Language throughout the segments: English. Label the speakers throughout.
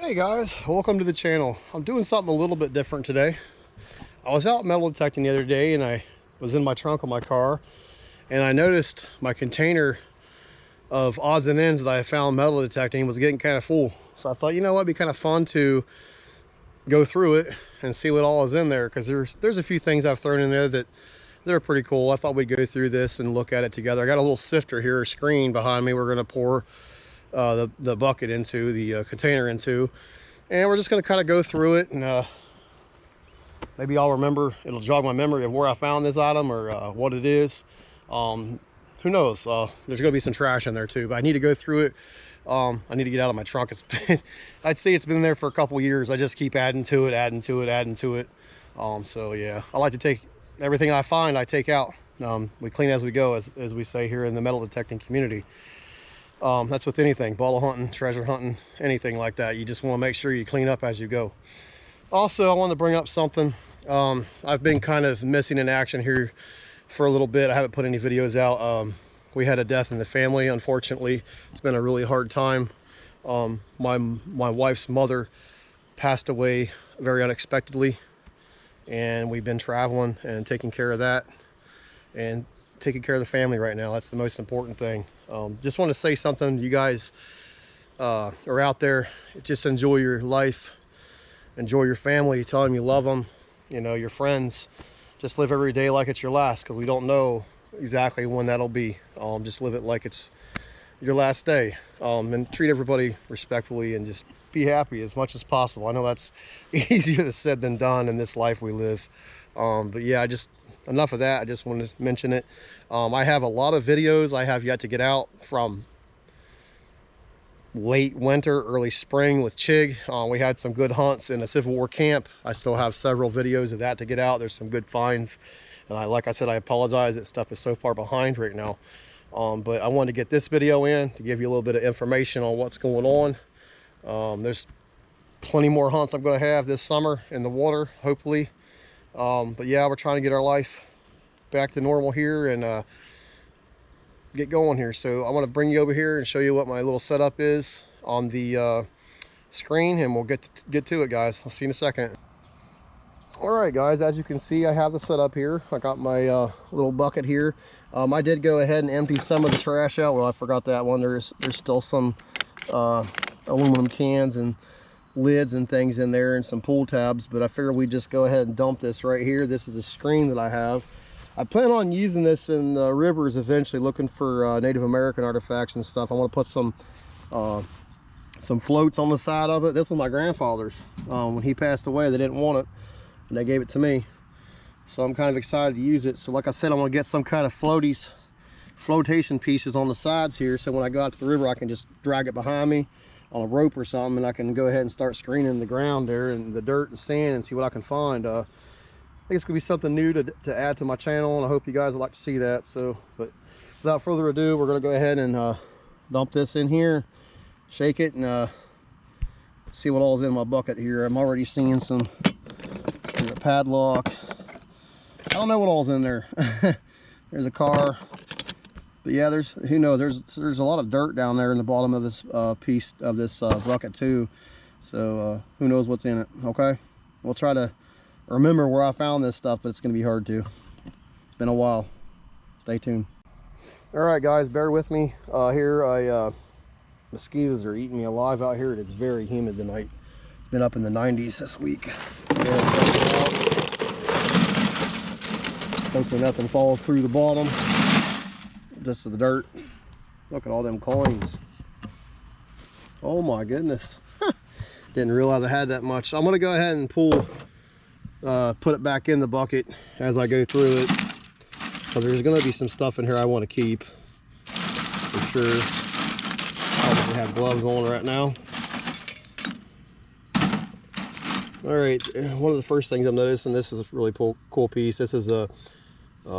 Speaker 1: Hey guys, welcome to the channel. I'm doing something a little bit different today. I was out metal detecting the other day and I was in my trunk of my car and I noticed my container of odds and ends that I found metal detecting was getting kind of full. So I thought, you know what, it'd be kind of fun to go through it and see what all is in there, because there's a few things I've thrown in there that they're pretty cool. I thought we'd go through this and look at it together. I got a little sifter here, a screen behind me. We're going to pour the bucket into, the container into, and we're just going to kind of go through it, and maybe I'll remember, it'll jog my memory of where I found this item or what it is. Who knows, there's going to be some trash in there too, but I need to go through it. I need to get out of my trunk. It's been, I'd say it's been there for a couple years. I just keep adding to it. So yeah, I like to take everything I find, I take out. We clean as we go, as we say here in the metal detecting community. That's with anything, bottle hunting, treasure hunting, anything like that. You just want to make sure you clean up as you go. Also, I want to bring up something. I've been kind of missing in action here for a little bit. I haven't put any videos out. We had a death in the family, unfortunately. It's been a really hard time. My wife's mother passed away very unexpectedly, and we've been traveling and taking care of that and taking care of the family right now. That's the most important thing. Just want to say something. You guys are out there, just enjoy your life, enjoy your family, tell them you love them, you know, your friends. Just live every day like it's your last, because we don't know exactly when that'll be. Just live it like it's your last day, and treat everybody respectfully and just be happy as much as possible. I know that's easier said than done in this life we live, but yeah, enough of that. I just wanted to mention it. I have a lot of videos I have yet to get out from late winter, early spring with Chig. We had some good hunts in a Civil War camp. I still have several videos of that to get out. There's some good finds, and like I said, I apologize that stuff is so far behind right now. But I wanted to get this video in to give you a little bit of information on what's going on. There's plenty more hunts I'm going to have this summer in the water, hopefully. But yeah, we're trying to get our life back to normal here and get going here. So I want to bring you over here and show you what my little setup is on the screen, and we'll get to it, guys. I'll see you in a second. All right, guys, as you can see, I have the setup here. I got my little bucket here. I did go ahead and empty some of the trash out. Well, I forgot that one. There's still some aluminum cans and lids and things in there and some pull tabs, but I figured we'd just go ahead and dump this right here. This is a screen that I have. I plan on using this in the rivers eventually, looking for Native American artifacts and stuff. I want to put some floats on the side of it. This was my grandfather's. When he passed away, they didn't want it and they gave it to me, so I'm kind of excited to use it. So like I said, I'm going to get some kind of flotation pieces on the sides here, so when I go out to the river I can just drag it behind me on a rope or something, and I can go ahead and start screening the ground there and the dirt and sand and see what I can find. I think it's gonna be something new to add to my channel, and I hope you guys would like to see that. So, but without further ado, we're gonna go ahead and dump this in here, shake it, and see what all's in my bucket here. I'm already seeing some. There's a padlock. I don't know what all's in there. There's a car. But yeah, who knows, there's a lot of dirt down there in the bottom of this piece of this bucket too. So who knows what's in it. Okay, we'll try to remember where I found this stuff, but it's going to be hard to. It's been a while. Stay tuned. All right, guys, bear with me here. Mosquitoes are eating me alive out here, and it's very humid tonight. It's been up in the 90s this week. Hopefully nothing falls through the bottom. Just to the dirt. Look at all them coins. Oh my goodness. Didn't realize I had that much. I'm gonna go ahead and put it back in the bucket as I go through it. So there's gonna be some stuff in here I want to keep for sure. Probably have gloves on right now. All right, one of the first things I'm noticing, this is a really cool piece. This is a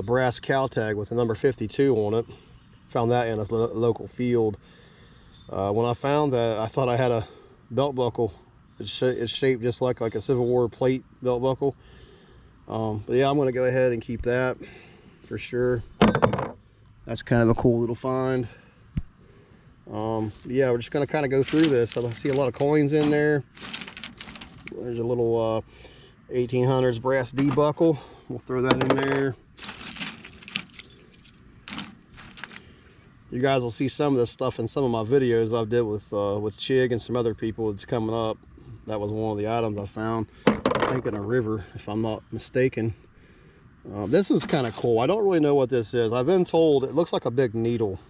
Speaker 1: brass cow tag with the number 52 on it. Found that in a local field. When I found that, I thought I had a belt buckle. It's shaped just like a Civil War plate belt buckle. But yeah, I'm going to go ahead and keep that for sure. That's kind of a cool little find. Yeah, we're just gonna kind of go through this. I see a lot of coins in there. There's a little 1800s brass D buckle. We'll throw that in there. You guys will see some of this stuff in some of my videos I've did with Chig and some other people. It's coming up. That was one of the items I found, I think in a river, if I'm not mistaken. This is kind of cool. I don't really know what this is. I've been told it looks like a big needle.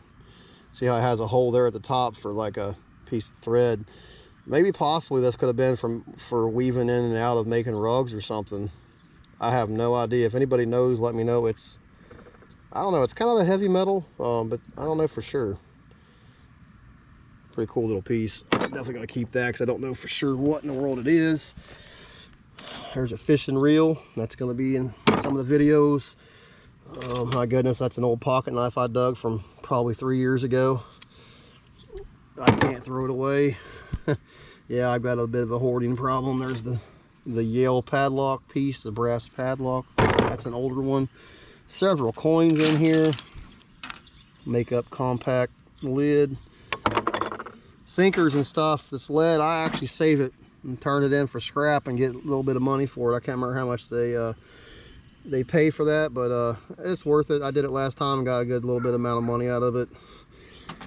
Speaker 1: See how it has a hole there at the top for like a piece of thread. Maybe possibly this could have been for weaving in and out of making rugs or something. I have no idea. If anybody knows, let me know. I don't know, it's kind of a heavy metal, but I don't know for sure. Pretty cool little piece. I'm definitely gonna keep that because I don't know for sure what in the world it is. There's a fishing reel. That's gonna be in some of the videos. Oh my goodness, that's an old pocket knife I dug from probably 3 years ago. I can't throw it away. Yeah, I've got a bit of a hoarding problem. There's the Yale padlock piece, the brass padlock. That's an older one. Several coins in here. Makeup compact lid. Sinkers and stuff. This lead, I actually save it and turn it in for scrap and get a little bit of money for it. I can't remember how much they pay for that, but it's worth it. I did it last time and got a good little bit amount of money out of it.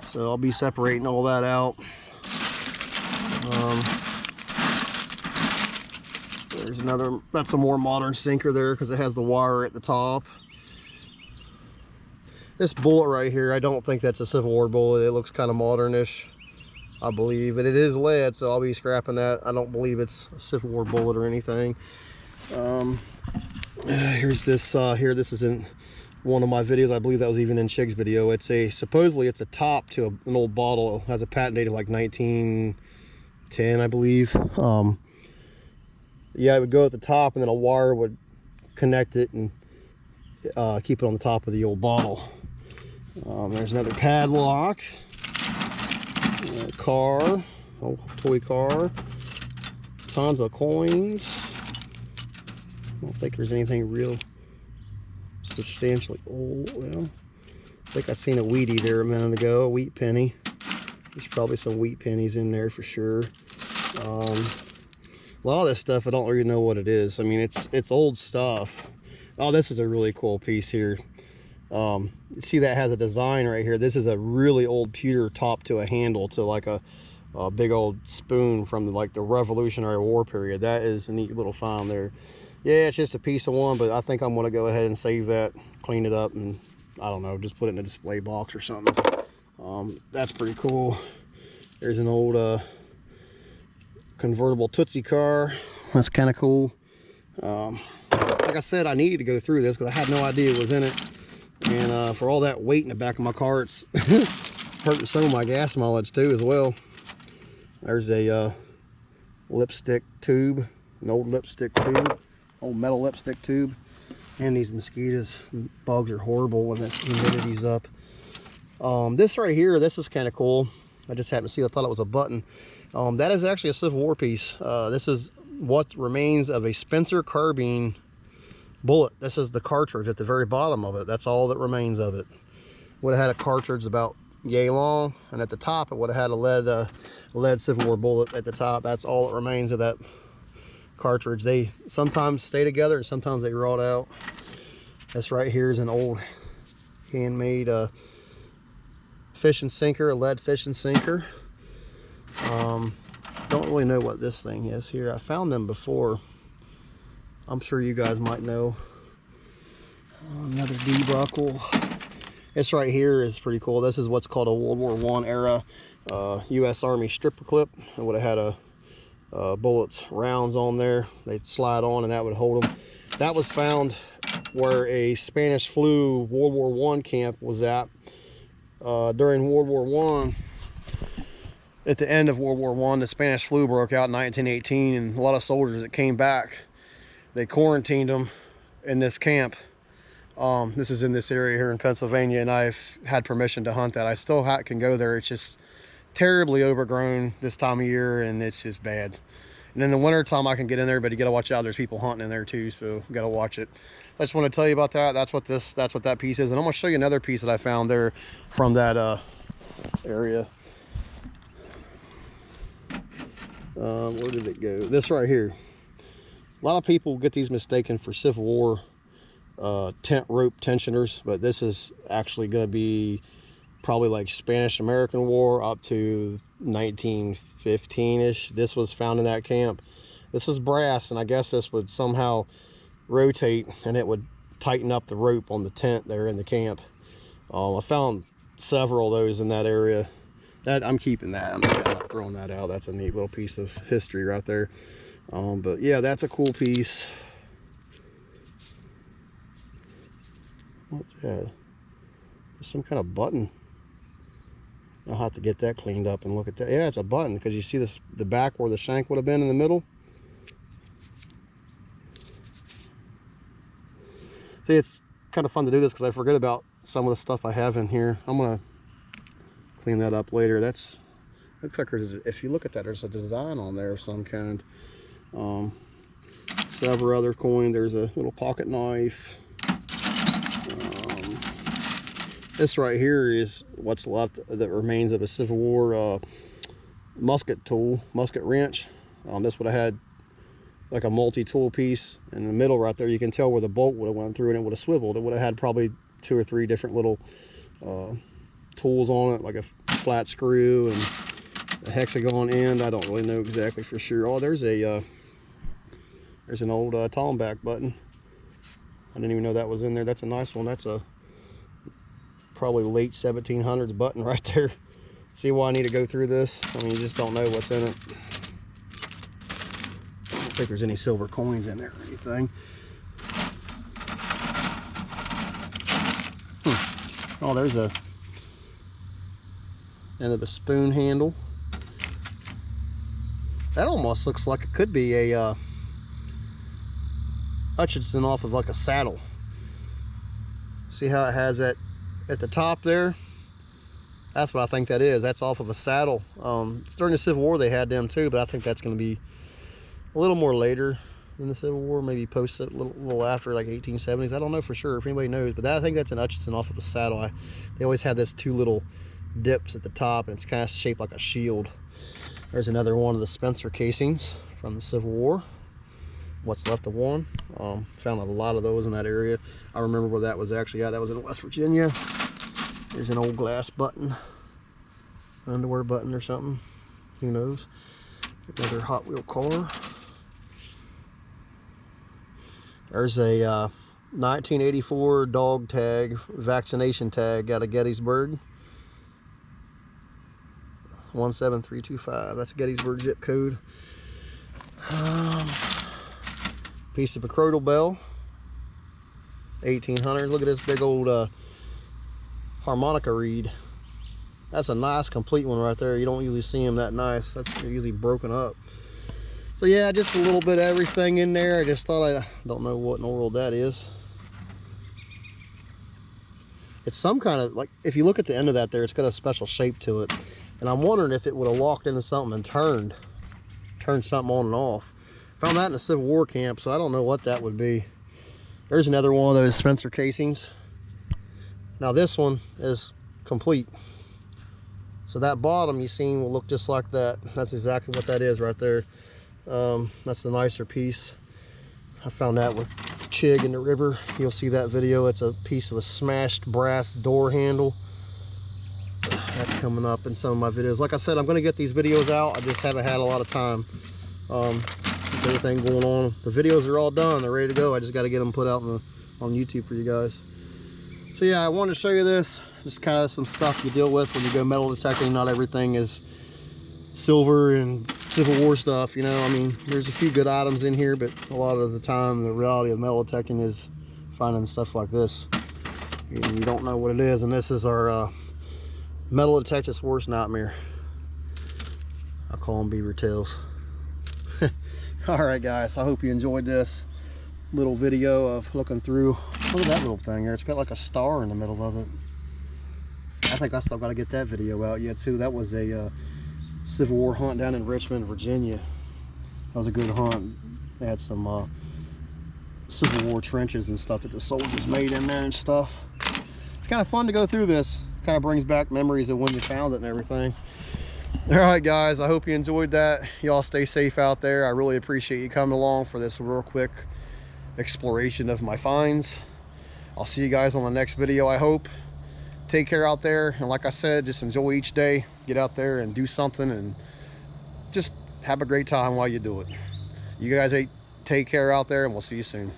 Speaker 1: So I'll be separating all that out. There's another, that's a more modern sinker there because it has the wire at the top. This bullet right here, I don't think that's a Civil War bullet. It looks kind of modernish, I believe, but it is lead, so I'll be scrapping that. I don't believe it's a Civil War bullet or anything. Here's this here. This is in one of my videos. I believe that was even in Chig's video. It's supposedly it's a top to an old bottle. It has a patent date of like 1910, I believe. Yeah, it would go at the top, and then a wire would connect it and keep it on the top of the old bottle. There's another padlock. Car, oh, toy car. Tons of coins. I don't think there's anything real substantially old. Well, I think I seen a wheatie there a minute ago, a wheat penny. There's probably some wheat pennies in there for sure. A lot of this stuff I don't really know what it is. I mean, it's old stuff. Oh, this is a really cool piece here. See, that has a design right here. This is a really old pewter top to a handle to like a big old spoon from the Revolutionary War period. That is a neat little find there. Yeah, it's just a piece of one, but I think I'm gonna go ahead and save that, clean it up, and I don't know, just put it in a display box or something. That's pretty cool. There's an old convertible Tootsie car. That's kind of cool. Like I said, I needed to go through this because I had no idea it was in it. And for all that weight in the back of my car, it's hurting some of my gas mileage too as well. There's a lipstick tube, an old lipstick tube, old metal lipstick tube. And these mosquitoes and bugs are horrible when the humidity's up. This right here, this is kind of cool. I just happened to see, I thought it was a button. That is actually a Civil War piece. This is what remains of a Spencer carbine bullet. This is the cartridge at the very bottom of it. That's all that remains of it. Would have had a cartridge about yay long, and at the top it would have had a lead Civil War bullet at the top. That's all that remains of that cartridge. They sometimes stay together and sometimes they rot out. This right here is an old handmade fishing sinker, a lead fishing sinker. Don't really know what this thing is here. I found them before. I'm sure you guys might know. Another D-buckle. This right here is pretty cool. This is what's called a World War I era U.S. Army stripper clip. It would have had a bullets, rounds on there. They'd slide on and that would hold them. That was found where a Spanish flu World War I camp was at. During World War I, at the end of World War I, the Spanish flu broke out in 1918, and a lot of soldiers that came back, they quarantined them in this camp. This is in this area here in Pennsylvania, and I've had permission to hunt that. I still can go there. It's just terribly overgrown this time of year, and it's just bad. And in the winter time, I can get in there, but you got to watch out. There's people hunting in there too, so you got to watch it. I just want to tell you about that. That's what that piece is, and I'm going to show you another piece that I found there from that area. Where did it go? This right here. A lot of people get these mistaken for Civil War tent rope tensioners, but this is actually going to be probably like Spanish-American War up to 1915-ish. This was found in that camp. This is brass, and I guess this would somehow rotate and it would tighten up the rope on the tent there in the camp. I found several of those in that area. That I'm keeping that. I'm not throwing that out. That's a neat little piece of history right there. But yeah, that's a cool piece. What's that? There's some kind of button. I'll have to get that cleaned up and look at that. Yeah, it's a button, because you see this, the back where the shank would have been in the middle. See, it's kind of fun to do this because I forget about some of the stuff I have in here. I'm gonna clean that up later. That's, looks like there's, if you look at that, there's a design on there of some kind. Several other coins. There's a little pocket knife. This right here is what's left that remains of a Civil War musket tool, musket wrench. This would have had like a multi-tool piece in the middle right there. You can tell where the bolt would have went through and it would have swiveled. It would have had probably 2 or 3 different little tools on it, like a flat screw and a hexagon end. I don't really know exactly for sure. Oh, there's an old Tomback button. I didn't even know that was in there. That's a nice one. That's a probably late 1700s button right there. See why I need to go through this? I mean, you just don't know what's in it. I don't think there's any silver coins in there or anything. Oh, there's a end of a spoon handle. That almost looks like it could be a Hutchinson off of like a saddle. See how it has that at the top there? That's what I think that is. That's off of a saddle. During the Civil War they had them too, but I think that's going to be a little more later than the Civil War, maybe post it a little after, like 1870s. I don't know for sure if anybody knows, but I think that's an Hutchinson off of a saddle. They always had this 2 little dips at the top, and it's kind of shaped like a shield. There's another one of the Spencer casings from the Civil War. What's left of one. Found a lot of those in that area. I remember where that was actually at. That was in West Virginia. There's an old glass button, underwear button or something. Who knows? Another Hot Wheel car. There's a 1984 dog tag, vaccination tag out of Gettysburg. 17325. That's a Gettysburg zip code. Piece of a crotal bell. 1800s. Look at this big old harmonica reed. That's a nice complete one right there. You don't usually see them that nice. That's usually broken up. So yeah, just a little bit of everything in there. I just thought, I don't know what in the world that is. It's some kind of, like, if you look at the end of that there, it's got a special shape to it. And I'm wondering if it would have walked into something and turned something on and off. Found that in a Civil War camp, so I don't know what that would be. There's another one of those Spencer casings. Now this one is complete. So that bottom you seen will look just like that. That's exactly what that is right there. That's the nicer piece. I found that with Chig in the river. You'll see that video. It's a piece of a smashed brass door handle. That's coming up in some of my videos. Like I said, I'm going to get these videos out. I just haven't had a lot of time. With everything going on. The videos are all done. They're ready to go. I just got to get them put out on YouTube for you guys. So yeah, I wanted to show you this. Just kind of some stuff you deal with when you go metal detecting. Not everything is silver and Civil War stuff, you know. I mean, there's a few good items in here, but a lot of the time the reality of metal detecting is finding stuff like this. You don't know what it is, and this is our metal detective's worst nightmare. I call them beaver tails. All right, guys, I hope you enjoyed this little video of looking through. Look at that little thing there. It's got like a star in the middle of it. I think I still got to get that video out yet too. That was a Civil War hunt down in Richmond, Virginia. That was a good hunt. They had some Civil War trenches and stuff that the soldiers made in there and stuff. It's kind of fun to go through this. Kind of brings back memories of when you found it and everything. All right, guys, I hope you enjoyed that. Y'all stay safe out there. I really appreciate you coming along for this real quick exploration of my finds. I'll see you guys on the next video, I hope. Take care out there, and like I said, just enjoy each day. Get out there and do something, and just have a great time while you do it. You guys take care out there, and we'll see you soon.